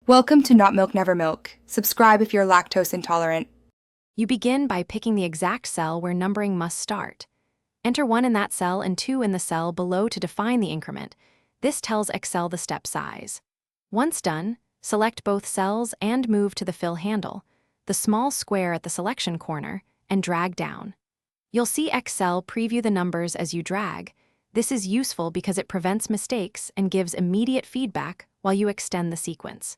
Welcome to Not Milk Never Milk. Subscribe if you're lactose intolerant. You begin by picking the exact cell where numbering must start. Enter 1 in that cell and 2 in the cell below to define the increment. This tells Excel the step size. Once done, select both cells and move to the fill handle, the small square at the selection corner, and drag down. You'll see Excel preview the numbers as you drag. This is useful because it prevents mistakes and gives immediate feedback while you extend the sequence.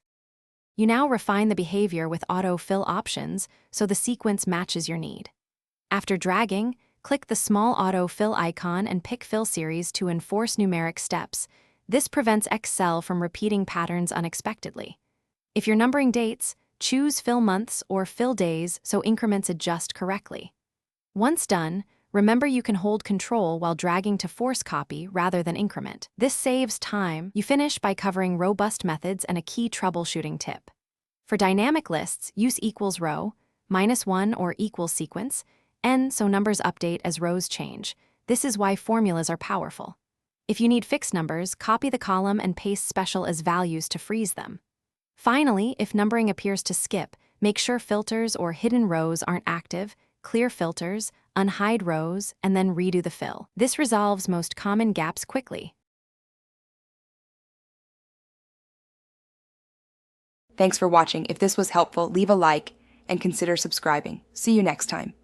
You now refine the behavior with auto-fill options so the sequence matches your need. After dragging, click the small auto-fill icon and pick Fill Series to enforce numeric steps. This prevents Excel from repeating patterns unexpectedly. If you're numbering dates, choose Fill Months or Fill Days so increments adjust correctly. Once done, remember you can hold Control while dragging to force copy rather than increment. This saves time. You finish by covering robust methods and a key troubleshooting tip. For dynamic lists, use equals row, -1 or equals sequence, n so numbers update as rows change. This is why formulas are powerful. If you need fixed numbers, copy the column and paste special as values to freeze them. Finally, if numbering appears to skip, make sure filters or hidden rows aren't active, clear filters, unhide rows, and then redo the fill. This resolves most common gaps quickly. Thanks for watching. If this was helpful, leave a like and consider subscribing. See you next time.